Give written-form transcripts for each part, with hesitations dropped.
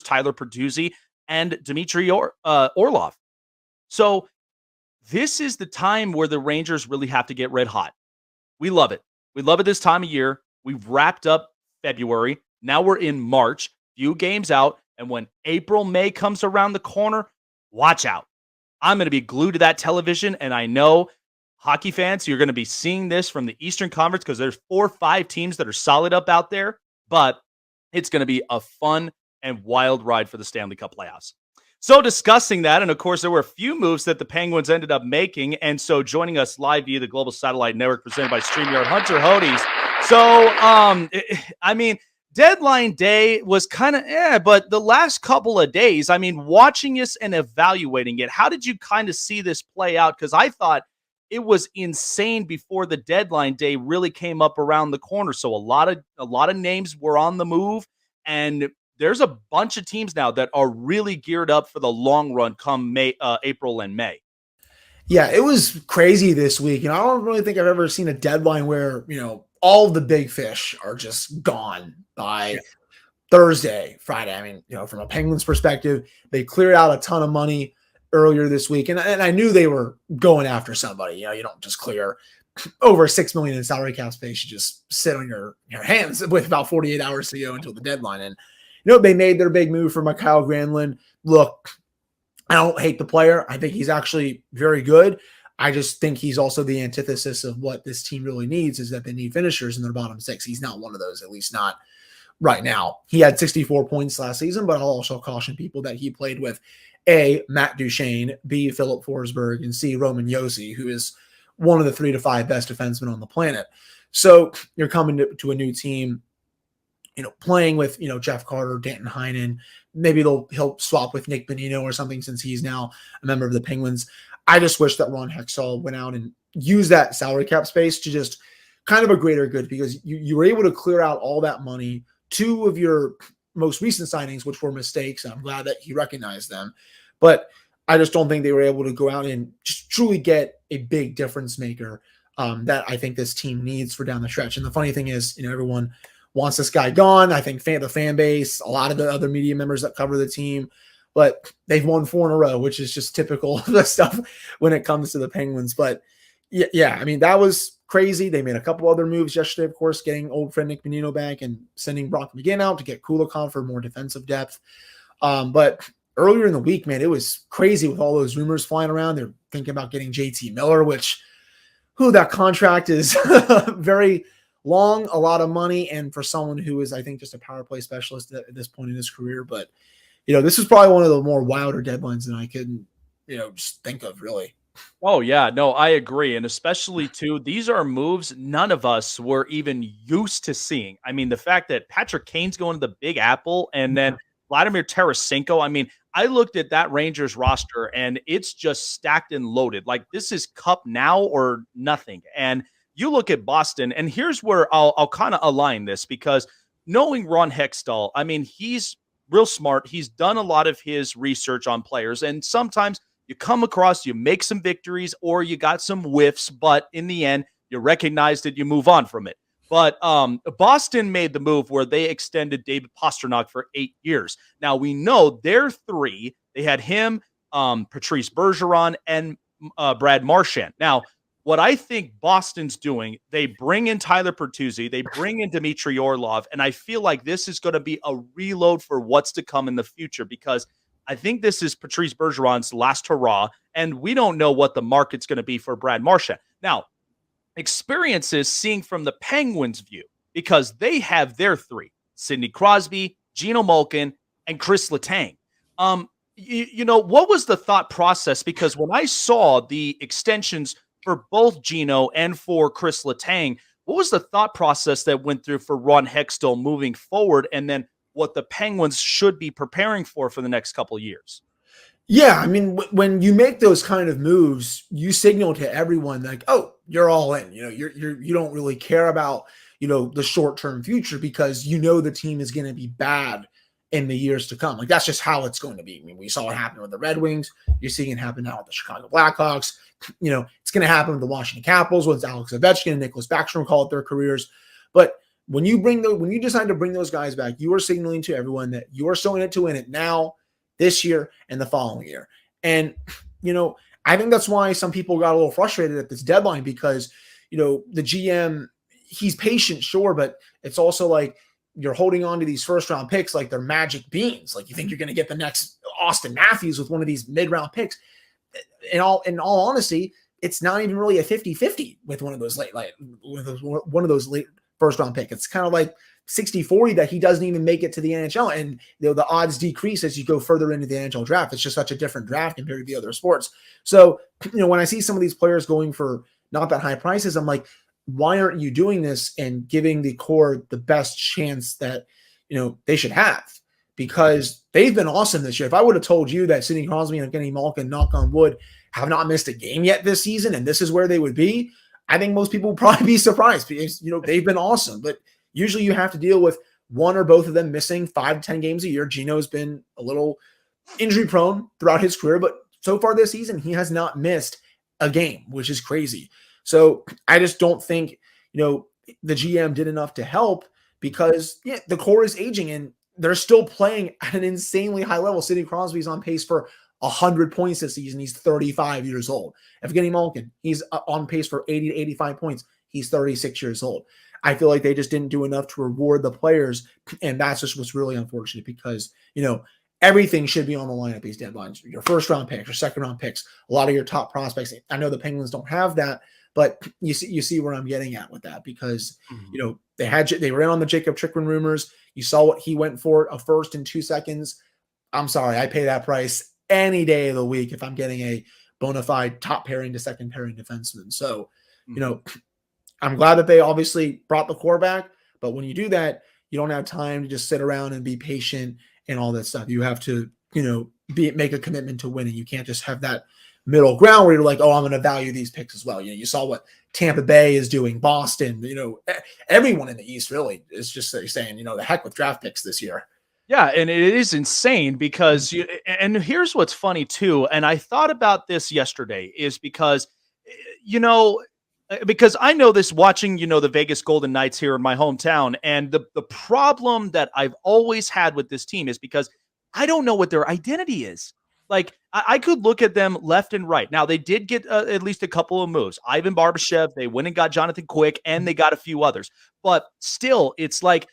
Tyler Bertuzzi and Dmitry Orlov. So this is the time where the Rangers really have to get red hot. We love it. We love it this time of year. We've wrapped up February. Now we're in March, few games out. And when April, May comes around the corner, watch out. I'm going to be glued to that television. And I know hockey fans, you're going to be seeing this from the Eastern Conference because there's 4 or 5 teams that are solid up out there. But it's going to be a fun and wild ride for the Stanley Cup playoffs. So discussing that, and of course, there were a few moves that the Penguins ended up making. And so joining us live via the Global Satellite Network presented by StreamYard, Hunter Hodies. So, deadline day was kind of but the last couple of days, watching this and evaluating it, how did you kind of see this play out? Because I thought it was insane before the deadline day really came up around the corner. So a lot of names were on the move, and there's a bunch of teams now that are really geared up for the long run come April and May. Yeah, it was crazy this week. And I don't really think I've ever seen a deadline where, all the big fish are just gone by Thursday, Friday. From a Penguins perspective, they cleared out a ton of money earlier this week. And I knew they were going after somebody. You don't just clear over $6 million in salary cap space. You just sit on your hands with about 48 hours to go until the deadline. And, they made their big move for Mikael Granlund. Look, I don't hate the player. I think he's actually very good. I just think he's also the antithesis of what this team really needs, is that they need finishers in their bottom 6. He's not one of those, at least not right now. He had 64 points last season, but I'll also caution people that he played with A, Matt Duchene, B, Philip Forsberg, and C, Roman Josi, who is one of the 3 to 5 best defensemen on the planet. So you're coming to a new team, playing with, Jeff Carter, Danton Heinen. Maybe he'll swap with Nick Bonino or something since he's now a member of the Penguins. I just wish that Ron Hextall went out and used that salary cap space to just kind of a greater good, because you were able to clear out all that money. 2 of your most recent signings, which were mistakes, and I'm glad that he recognized them. But I just don't think they were able to go out and just truly get a big difference maker that I think this team needs for down the stretch. And the funny thing is, everyone wants this guy gone. I think the fan base, a lot of the other media members that cover the team, but they've won 4 in a row, which is just typical of the stuff when it comes to the Penguins. But yeah, that was crazy. They made a couple other moves yesterday, of course, getting old friend Nick Bonino back and sending Brock McGinn out to get Kulikov for more defensive depth. But earlier in the week, man, it was crazy with all those rumors flying around. They're thinking about getting JT Miller, that contract is very long, a lot of money, and for someone who is, I think, just a power play specialist at this point in his career. But, this is probably one of the more wilder deadlines than I could, just think of, really. Oh, yeah. No, I agree. And especially, too, these are moves none of us were even used to seeing. The fact that Patrick Kane's going to the Big Apple and then Vladimir Tarasenko, I looked at that Rangers roster and it's just stacked and loaded. Like, this is cup now or nothing. And you look at Boston, and here's where I'll kind of align this, because knowing Ron Hextall, he's real smart. He's done a lot of his research on players, and sometimes you come across, you make some victories or you got some whiffs, but in the end, you recognize it, you move on from it. But Boston made the move where they extended David Pastrnak for 8 years. Now, we know they're 3. They had him, Patrice Bergeron, and Brad Marchand. Now, what I think Boston's doing, they bring in Tyler Bertuzzi, they bring in Dmitry Orlov, and I feel like this is going to be a reload for what's to come in the future, because I think this is Patrice Bergeron's last hurrah, and we don't know what the market's going to be for Brad Marchand. Now, experiences seeing from the Penguins' view, because they have their 3, Sidney Crosby, Geno Malkin, and Chris Letang. What was the thought process? Because when I saw the extensions for both Geno and for Chris Letang, what was the thought process that went through for Ron Hextall moving forward, and then what the Penguins should be preparing for the next couple of years? Yeah, when you make those kind of moves, you signal to everyone like, oh, you're all in. You don't really care about, the short-term future, because the team is going to be bad in the years to come. Like, that's just how it's going to be. We saw it happen with the Red Wings. You're seeing it happen now with the Chicago Blackhawks. It's going to happen with the Washington Capitals once Alex Ovechkin and Nicholas Backstrom call it their careers. But when you decide to bring those guys back, you are signaling to everyone that you are still in it to win it now, this year, and the following year. And I think that's why some people got a little frustrated at this deadline because the GM, he's patient, sure, but it's also like you're holding on to these first round picks like they're magic beans. Like you think you're going to get the next Austin Matthews with one of these mid-round picks. In all honesty, it's not even really a 50-50 with one of those late first round pick. It's kind of like 60-40 that he doesn't even make it to the NHL. And the odds decrease as you go further into the NHL draft. It's just such a different draft compared to the other sports. So, when I see some of these players going for not that high prices, I'm like, why aren't you doing this and giving the core the best chance that, they should have? Because they've been awesome this year. If I would have told you that Sidney Crosby and Evgeny Malkin, knock on wood, have not missed a game yet this season, and this is where they would be, I think most people would probably be surprised because, they've been awesome. But usually you have to deal with one or both of them missing 5 to 10 games a year. Gino's been a little injury prone throughout his career, but so far this season, he has not missed a game, which is crazy. So I just don't think, the GM did enough to help because the core is aging and they're still playing at an insanely high level. Sidney Crosby's on pace for 100 points this season. He's 35 years old. Evgeny Malkin, he's on pace for 80 to 85 points. He's 36 years old. I feel like they just didn't do enough to reward the players. And that's just what's really unfortunate because, everything should be on the line at these deadlines. Your first round picks, your second round picks, a lot of your top prospects. I know the Penguins don't have that, but you see where I'm getting at with that because, they were in on the Jacob Chikrin rumors. You saw what he went for, a first in 2 seconds. I'm sorry, I pay that price any day of the week if I'm getting a bona fide top pairing to second pairing defenseman. So, I'm glad that they obviously brought the core back, but when you do that, you don't have time to just sit around and be patient and all that stuff. You have to, make a commitment to winning. You can't just have that middle ground where you're like, oh, I'm going to value these picks as well. You saw what Tampa Bay is doing, Boston, everyone in the East really is just saying, the heck with draft picks this year. Yeah, and it is insane because and here's what's funny too, and I thought about this yesterday is because because I know this watching, the Vegas Golden Knights here in my hometown, and the problem that I've always had with this team is because I don't know what their identity is. Like I could look at them left and right. Now they did get at least a couple of moves. Ivan Barbashev, they went and got Jonathan Quick, and they got a few others. But still, it's like,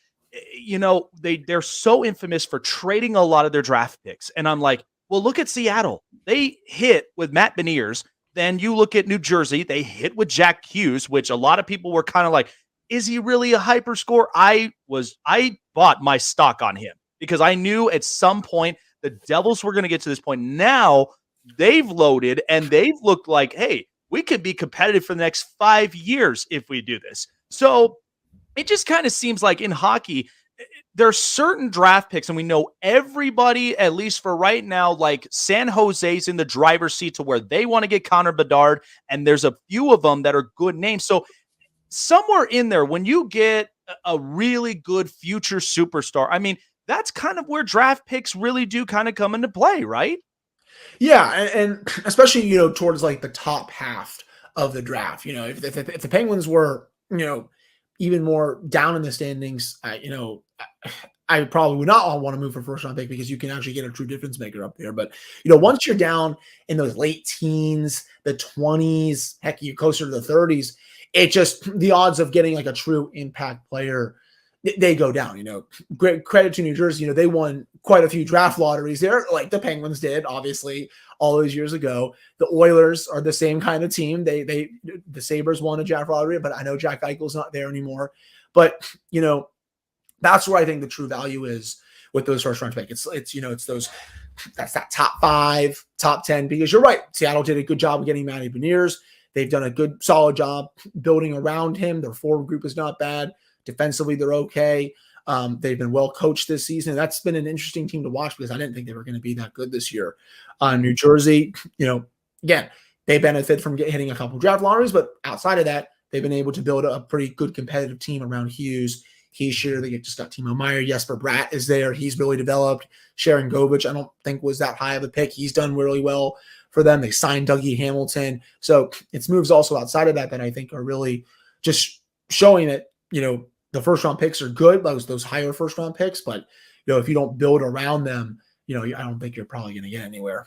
they're so infamous for trading a lot of their draft picks. And I'm like, well, look at Seattle. They hit with Matt Beniers. Then you look at New Jersey. They hit with Jack Hughes, which a lot of people were kind of like, is he really a hyper score? I bought my stock on him because I knew at some point the Devils were going to get to this point. Now they've loaded and they've looked like, hey, we could be competitive for the next 5 years if we do this. So it just kind of seems like in hockey, there are certain draft picks, and we know everybody, at least for right now, like San Jose's in the driver's seat to where they want to get Connor Bedard, and there's a few of them that are good names. So somewhere in there, when you get a really good future superstar, I mean, that's kind of where draft picks really do kind of come into play, right? Yeah, and especially, towards like the top half of the draft. If the Penguins were, even more down in the standings, I probably would not want to move for first round pick because you can actually get a true difference maker up there. But, once you're down in those late teens, the 20s, heck, you closer to the 30s, it just, the odds of getting like a true impact player, they go down. Great credit to New Jersey. They won quite a few draft lotteries there, like the Penguins did, obviously, all those years ago. The Oilers are the same kind of team. The Sabres won a draft lottery, but I know Jack Eichel's not there anymore. But that's where I think the true value is with those first round picks. It's those, that's that top 5, top 10, because you're right. Seattle did a good job of getting Matty Beniers. They've done a good, solid job building around him. Their forward group is not bad. Defensively, they're okay. They've been well coached this season. That's been an interesting team to watch because I didn't think they were going to be that good this year. New Jersey, again, they benefit from hitting a couple draft lotteries, but outside of that, they've been able to build a pretty good competitive team around Hughes. He's sure they just got Timo Meyer. Jesper Bratt is there. He's really developed. Sharon Govich, I don't think was that high of a pick. He's done really well for them. They signed Dougie Hamilton. So it's moves also outside of that I think are really just showing that, the first round picks are good, those higher first round picks, but if you don't build around them, I don't think you're probably going to get anywhere.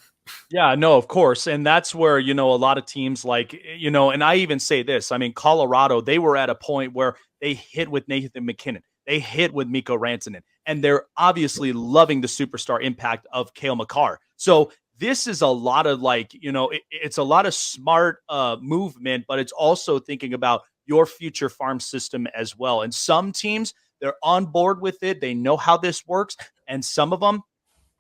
Yeah, no, of course. And that's where, a lot of teams and I even say this, I mean, Colorado, they were at a point where they hit with Nathan McKinnon. They hit with Mikko Rantanen, and they're obviously loving the superstar impact of Cale Makar. So this is a lot of it's a lot of smart movement, but it's also thinking about your future farm system as well. And some teams, they're on board with it. They know how this works. And some of them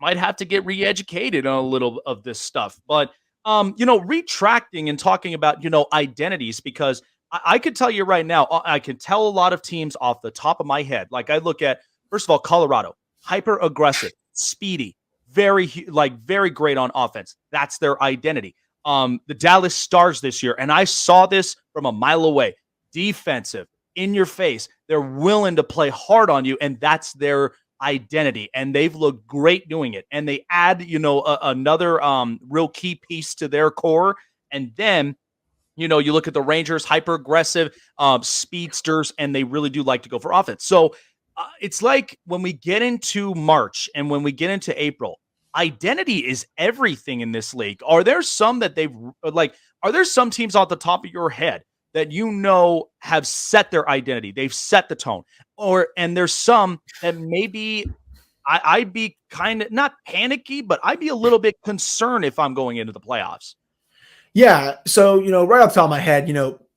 might have to get re-educated on a little of this stuff. But retracting and talking about, identities, because I could tell you right now, I can tell a lot of teams off the top of my head. Like I look at, first of all, Colorado, hyper aggressive, speedy, very great on offense. That's their identity. The Dallas Stars this year, and I saw this from a mile away, defensive, in your face. They're willing to play hard on you, and that's their identity, and they've looked great doing it. And they add, another real key piece to their core. And then, you look at the Rangers, hyper aggressive, speedsters, and they really do like to go for offense. So it's like when we get into March and when we get into April, identity is everything in this league. Are there some that are there some teams off the top of your head that have set their identity? They've set the tone. And there's some that maybe I'd be kind of not panicky, but I'd be a little bit concerned if I'm going into the playoffs. Yeah. So, right off the top of my head,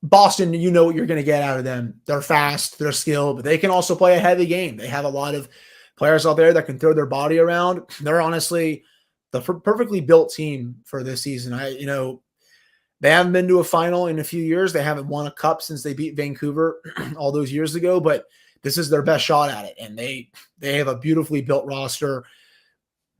Boston, what you're going to get out of them. They're fast, they're skilled, but they can also play a heavy game. They have a lot of players out there that can throw their body around. They're honestly the perfectly built team for this season. They haven't been to a final in a few years. They haven't won a cup since they beat Vancouver all those years ago, but this is their best shot at it. And they have a beautifully built roster.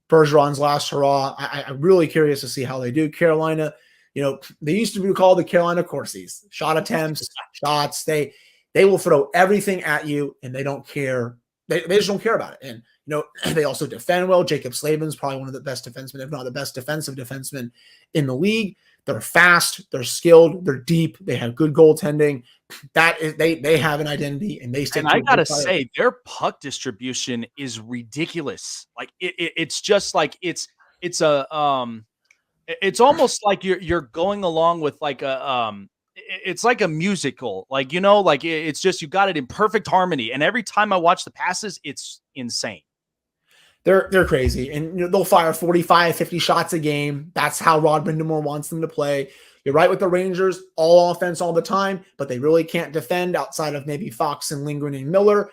Bergeron's last hurrah. I'm really curious to see how they do. Carolina, they used to be called the Carolina Corsies. Shot attempts, shots. They will throw everything at you, and they don't care. They just don't care about it. And, they also defend well. Jacob Slavin's probably one of the best defensemen, if not the best defensive defenseman in the league. They're fast, they're skilled, they're deep, they have good goaltending. That is, they have an identity, and they stay. And I gotta say, their puck distribution is ridiculous. Like it's just like it's almost like you're going along with like it's like a musical, it's just you got it in perfect harmony. And every time I watch the passes, it's insane. They're crazy, and they'll fire 45, 50 shots a game. That's how Rod Brindamore wants them to play. You're right with the Rangers, all offense all the time, but they really can't defend outside of maybe Fox and Lindgren and Miller.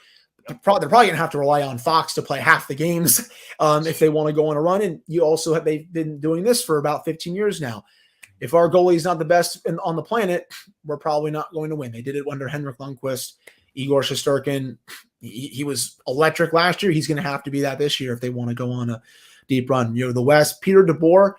They're probably going to have to rely on Fox to play half the games if they want to go on a run. And they've been doing this for about 15 years now. If our goalie is not the best on the planet, we're probably not going to win. They did it under Henrik Lundqvist, Igor Shesterkin. He was electric last year. He's going to have to be that this year if they want to go on a deep run. The West, Peter DeBoer,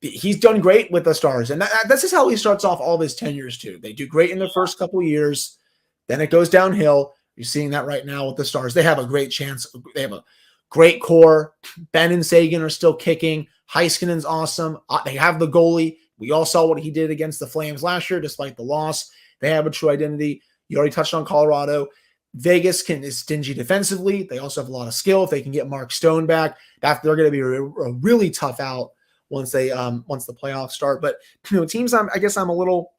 he's done great with the Stars. And this is how he starts off all of his tenures too. They do great in the first couple of years. Then it goes downhill. You're seeing that right now with the Stars. They have a great chance. They have a great core. Ben and Sagan are still kicking. Heiskanen's awesome. They have the goalie. We all saw what he did against the Flames last year, despite the loss. They have a true identity. You already touched on Colorado. Vegas is stingy defensively. They also have a lot of skill. If they can get Mark Stone back, they're going to be a really tough out once the playoffs start. But teams I guess I'm a little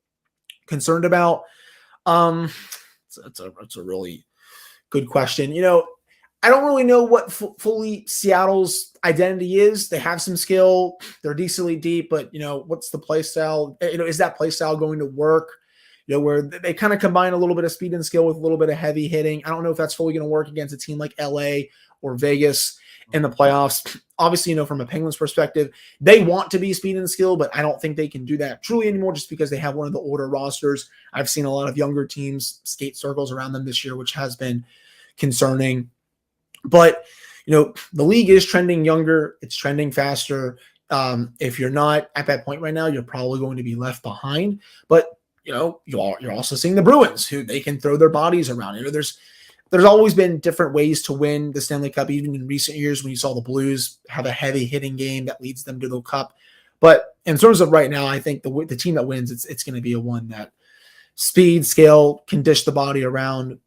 concerned about. It's a really good question. I don't really know what fully Seattle's identity is. They have some skill. They're decently deep, but what's the play style? Is that play style going to work? Where they kind of combine a little bit of speed and skill with a little bit of heavy hitting. I don't know if that's fully going to work against a team like LA or Vegas in the playoffs. Obviously, from a Penguins perspective, they want to be speed and skill, but I don't think they can do that truly anymore just because they have one of the older rosters. I've seen a lot of younger teams skate circles around them this year, which has been concerning. But, the league is trending younger. It's trending faster. If you're not at that point right now, you're probably going to be left behind. But, you're also seeing the Bruins, who they can throw their bodies around. There's always been different ways to win the Stanley Cup, even in recent years when you saw the Blues have a heavy hitting game that leads them to the Cup. But in terms of right now, I think the team that wins, it's going to be a one that speed, skill, can dish the body around.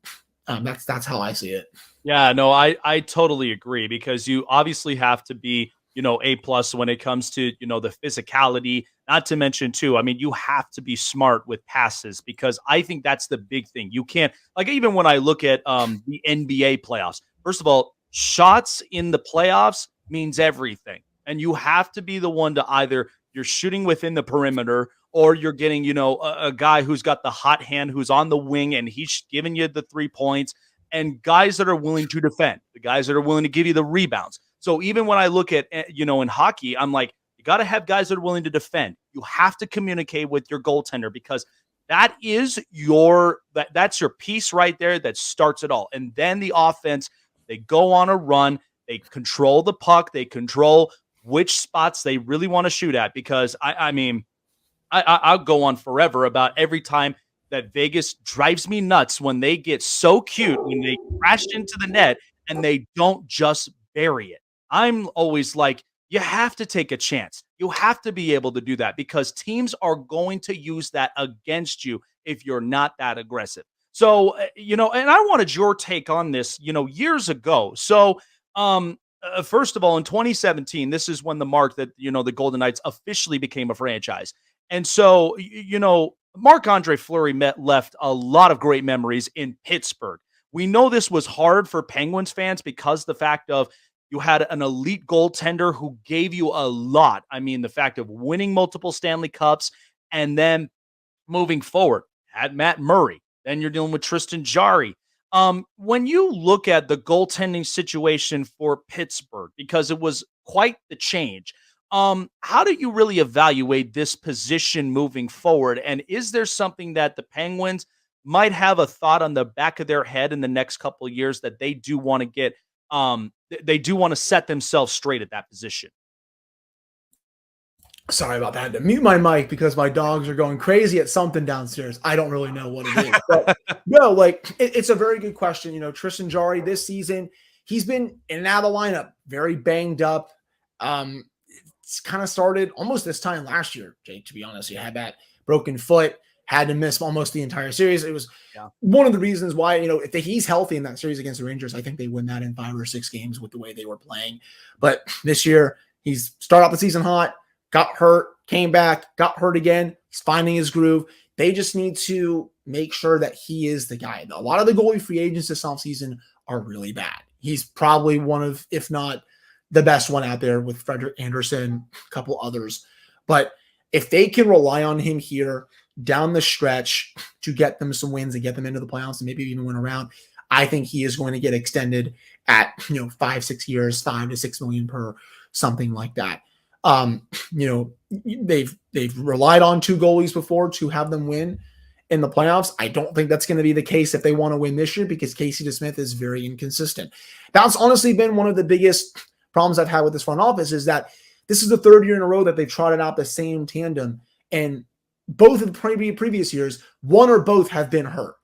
That's how I see it. Yeah, no, I totally agree because you obviously have to be, A plus when it comes to, the physicality, not to mention too, I mean, you have to be smart with passes because I think that's the big thing. You can't like even when I look at the NBA playoffs. First of all, shots in the playoffs means everything. And you have to be the one to either you're shooting within the perimeter or you're getting, a guy who's got the hot hand who's on the wing and he's giving you the 3 points and guys that are willing to defend, the guys that are willing to give you the rebounds. So even when I look at, in hockey, I'm like, you got to have guys that are willing to defend. You have to communicate with your goaltender because that is that's your piece right there that starts it all. And then the offense, they go on a run, they control the puck, they control which spots they really want to shoot at because I mean, I'll go on forever about every time that Vegas drives me nuts when they get so cute when they crash into the net and they don't just bury it. I'm always like, you have to take a chance. You have to be able to do that because teams are going to use that against you if you're not that aggressive. So, and I wanted your take on this, years ago. So, first of all, in 2017, this is when the mark that, the Golden Knights officially became a franchise. And so, Marc-Andre Fleury left a lot of great memories in Pittsburgh. We know this was hard for Penguins fans because the fact of you had an elite goaltender who gave you a lot. I mean, the fact of winning multiple Stanley Cups and then moving forward, had Matt Murray. Then you're dealing with Tristan Jarry. When you look at the goaltending situation for Pittsburgh, because it was quite the change, how do you really evaluate this position moving forward? And is there something that the Penguins might have a thought on the back of their head in the next couple of years that they do want to get, they do want to set themselves straight at that position? Sorry about that. I had to mute my mic because my dogs are going crazy at something downstairs. I don't really know what it is. But no, it's a very good question. Tristan Jarry this season, he's been in and out of the lineup, very banged up. It's kind of started almost this time last year, Jake, to be honest. He had that broken foot, had to miss almost the entire series. It was one of the reasons why, if he's healthy in that series against the Rangers, I think they win that in 5 or 6 games with the way they were playing. But this year, he's started off the season hot, got hurt, came back, got hurt again. He's finding his groove. They just need to make sure that he is the guy. A lot of the goalie free agents this offseason are really bad. He's probably one of, if not the best one out there with Frederick Anderson, a couple others. But if they can rely on him here down the stretch to get them some wins and get them into the playoffs and maybe even win a round, I think he is going to get extended at 5-6 years, $5 to $6 million per, something like that. They've relied on 2 goalies before to have them win in the playoffs. I don't think that's going to be the case if they want to win this year because Casey DeSmith is very inconsistent. That's honestly been one of the biggest problems I've had with this front office is that this is the 3rd year in a row that they've trotted out the same tandem, and both of the previous years, one or both have been hurt.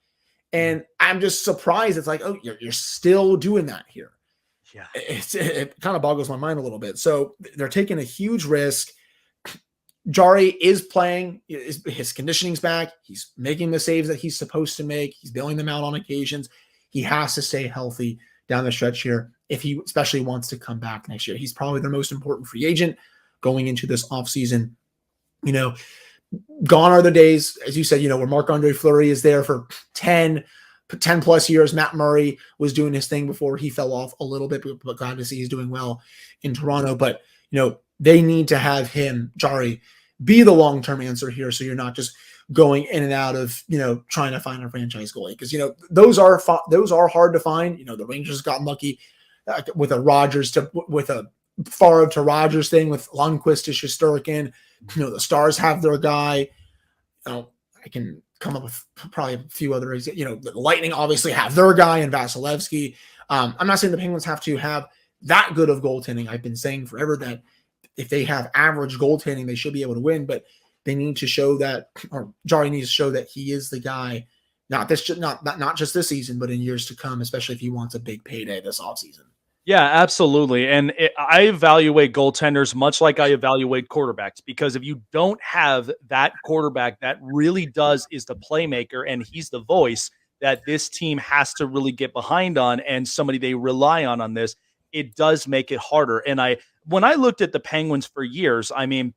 And I'm just surprised. It's like, oh, you're still doing that here. Yeah, it kind of boggles my mind a little bit. So they're taking a huge risk. Jarry is playing. His conditioning's back. He's making the saves that he's supposed to make. He's bailing them out on occasions. He has to stay healthy down the stretch here if he especially wants to come back next year. He's probably their most important free agent going into this offseason. Gone are the days, as you said, where Marc-Andre Fleury is there for 10 plus years. Matt Murray was doing his thing before he fell off a little bit, but glad to see he's doing well in Toronto. But, they need to have him, Jarry, be the long-term answer here. So you're not just going in and out of, trying to find a franchise goalie. Because, those are hard to find. The Rangers got lucky with a Favre to Rogers thing with Lundqvist to Shesterkin. The Stars have their guy. I can come up with probably a few other, the Lightning obviously have their guy in Vasilevsky. I'm not saying the Penguins have to have that good of goaltending. I've been saying forever that if they have average goaltending, they should be able to win, but they need to show that, or Jarry needs to show that he is the guy, not just this season, but in years to come, especially if he wants a big payday this offseason. Yeah, absolutely. And I evaluate goaltenders much like I evaluate quarterbacks, because if you don't have that quarterback that really is the playmaker and he's the voice, that this team has to really get behind on and somebody they rely on this, it does make it harder. And when I looked at the Penguins for years, I mean,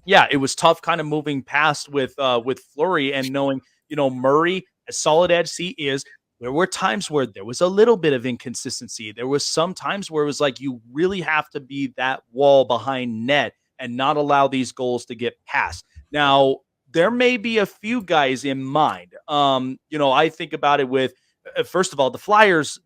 yeah, it was tough kind of moving past with Fleury and knowing, Murray, as solid as he is, there were times where there was a little bit of inconsistency. There was some times where it was like you really have to be that wall behind net and not allow these goals to get past. Now, there may be a few guys in mind. I think about it with first of all, the Flyers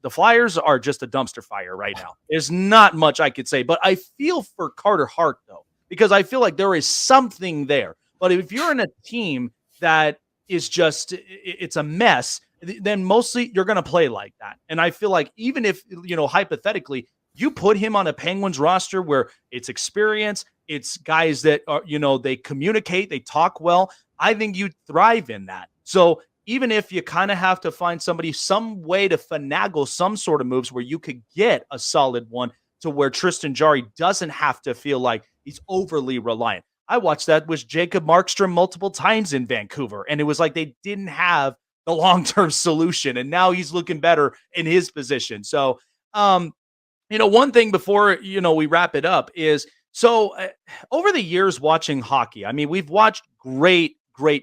are just a dumpster fire right now. There's not much I could say, but I feel for Carter Hart though, because I feel like there is something there. But if you're in a team that is just it's a mess, then mostly you're going to play like that. And I feel like even if, hypothetically, you put him on a Penguins roster where it's experience, it's guys that are, they communicate, they talk well, I think you'd thrive in that. So even if you kind of have to find somebody, some way to finagle some sort of moves where you could get a solid one to where Tristan Jarry doesn't have to feel like he's overly reliant. I watched that with Jacob Markstrom multiple times in Vancouver, and it was like they didn't have the long-term solution, and now he's looking better in his position. So, one thing before, we wrap it up is, over the years watching hockey, I mean, we've watched great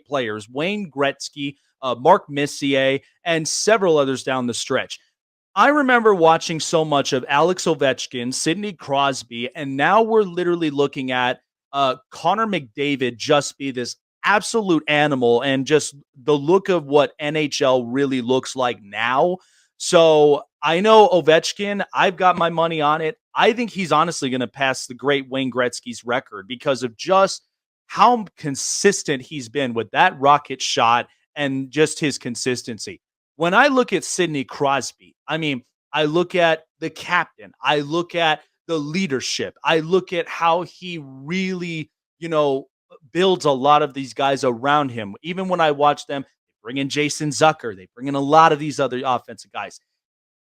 players, Wayne Gretzky, Mark Messier, and several others down the stretch. I remember watching so much of Alex Ovechkin, Sidney Crosby, and now we're literally looking at Connor McDavid just be this absolute animal, and just the look of what NHL really looks like now. So I know Ovechkin, I've got my money on it. I think he's honestly going to pass the great Wayne Gretzky's record because of just how consistent he's been with that rocket shot and just his consistency. When I look at Sidney Crosby, I mean, I look at the captain, I look at the leadership, I look at how he really, builds a lot of these guys around him. Even when I watch them, they bring in Jason Zucker, they bring in a lot of these other offensive guys.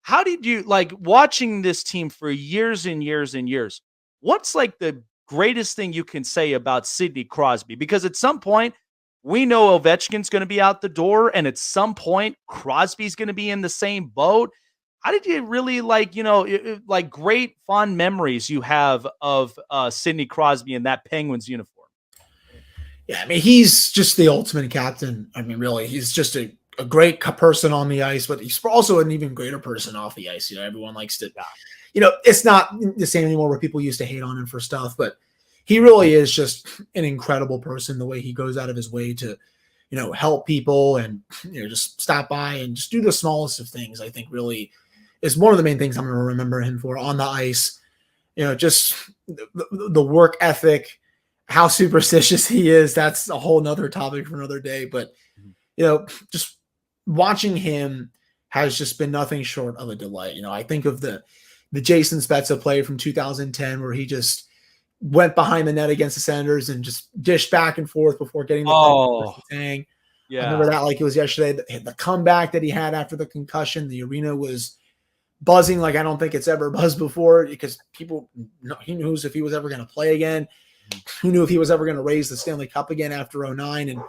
How did you like watching this team for years and years and years? What's like the greatest thing you can say about Sidney Crosby? Because at some point, we know Ovechkin's going to be out the door, and at some point, Crosby's going to be in the same boat. How did you really like great fond memories you have of Sidney Crosby in that Penguins uniform? Yeah, I mean, he's just the ultimate captain. I mean, really, he's just a great person on the ice, but he's also an even greater person off the ice. Everyone likes to, it's not the same anymore where people used to hate on him for stuff, but he really is just an incredible person, the way he goes out of his way to, help people and, just stop by and just do the smallest of things. I think really is one of the main things I'm going to remember him for on the ice. Just the work ethic, how superstitious he is. That's a whole nother topic for another day. But, just watching him has just been nothing short of a delight. I think of the Jason Spezza play from 2010 where he just went behind the net against the Senators and just dished back and forth before getting the thing. Yeah. I remember that like it was yesterday. The comeback that he had after the concussion, the arena was buzzing like I don't think it's ever buzzed before, because people, he knows if he was ever going to play again. Who knew if he was ever going to raise the Stanley Cup again after 2009? And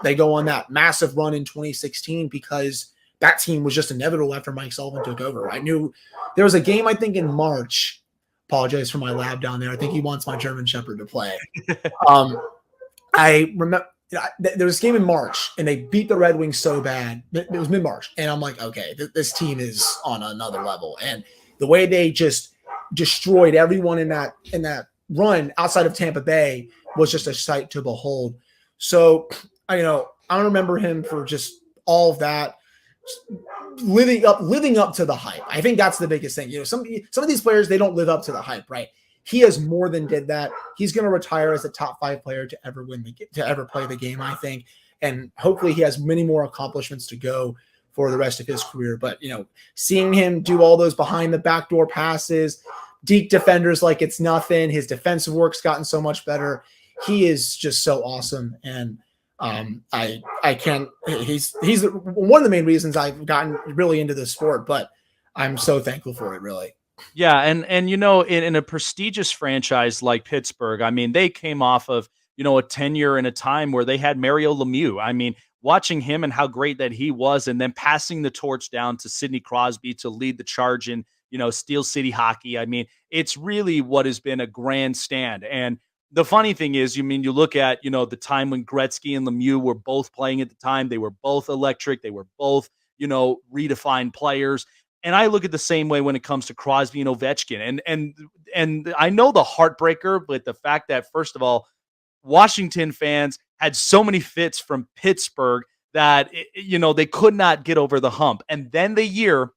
they go on that massive run in 2016 because that team was just inevitable after Mike Sullivan took over. I knew there was a game, I think in March. Apologize for my lab down there. I think he wants my German Shepherd to play. I remember there was a game in March and they beat the Red Wings so bad. It was mid-March. And I'm like, okay, this team is on another level. And the way they just destroyed everyone in that run outside of Tampa Bay was just a sight to behold. So, I remember him for just all of that, living up to the hype. I think that's the biggest thing. Some of these players, they don't live up to the hype, right? He has more than did that. He's going to retire as a top 5 player to ever play the game, I think. And hopefully he has many more accomplishments to go for the rest of his career. But, seeing him do all those behind the backdoor passes, deep defenders like it's nothing. His defensive work's gotten so much better. He is just so awesome. And I can't, he's one of the main reasons I've gotten really into this sport, but I'm so thankful for it, really. Yeah. And in a prestigious franchise like Pittsburgh, I mean, they came off of, a tenure in a time where they had Mario Lemieux. I mean, watching him and how great that he was, and then passing the torch down to Sidney Crosby to lead the charge in, Steel City hockey. I mean, it's really what has been a grand stand. And the funny thing is, you look at, the time when Gretzky and Lemieux were both playing at the time, they were both electric, they were both, redefined players. And I look at the same way when it comes to Crosby and Ovechkin. And I know the heartbreaker, but the fact that, first of all, Washington fans had so many fits from Pittsburgh that they could not get over the hump. And then the year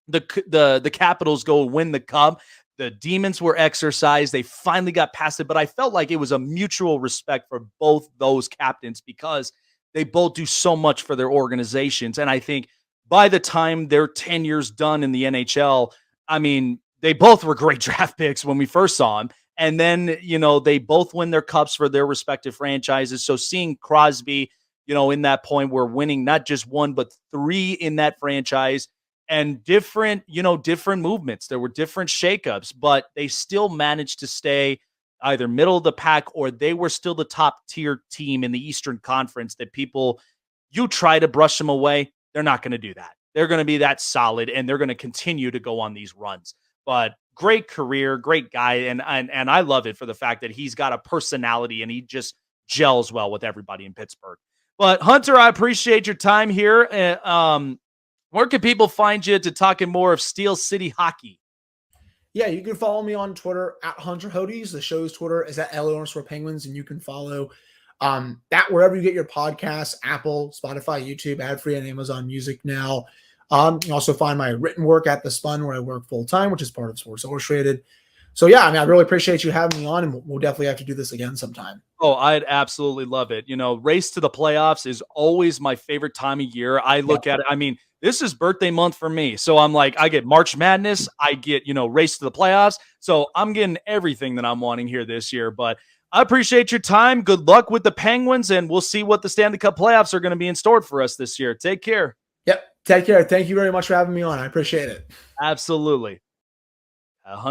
the Capitals go win the Cup, the demons were exercised. They finally got past it, but I felt like it was a mutual respect for both those captains because they both do so much for their organizations. And I think by the time their tenure's done in the NHL, I mean, they both were great draft picks when we first saw them. And then, they both win their cups for their respective franchises. So seeing Crosby, in that point, we're winning not just one, but three in that franchise and different movements. There were different shakeups, but they still managed to stay either middle of the pack or they were still the top tier team in the Eastern Conference that you try to brush them away. They're not going to do that. They're going to be that solid and they're going to continue to go on these runs. But great career, great guy. And I love it for the fact that he's got a personality and he just gels well with everybody in Pittsburgh. But Hunter, I appreciate your time here. Where can people find you to talking more of Steel City hockey? Yeah, you can follow me on Twitter at Hunter Hodies. The show's Twitter is at LO_Penguins, and you can follow that wherever you get your podcasts, Apple, Spotify, YouTube, ad-free on Amazon Music now. You can also find my written work at The Spun, where I work full-time, which is part of Sports Illustrated. So, yeah, I really appreciate you having me on, and we'll definitely have to do this again sometime. Oh, I'd absolutely love it. Race to the playoffs is always my favorite time of year. I look at it. This is birthday month for me. So I'm like, I get March Madness. I get, race to the playoffs. So I'm getting everything that I'm wanting here this year. But I appreciate your time. Good luck with the Penguins, and we'll see what the Stanley Cup playoffs are going to be in store for us this year. Take care. Yep. Take care. Thank you very much for having me on. I appreciate it. Absolutely. Hunter.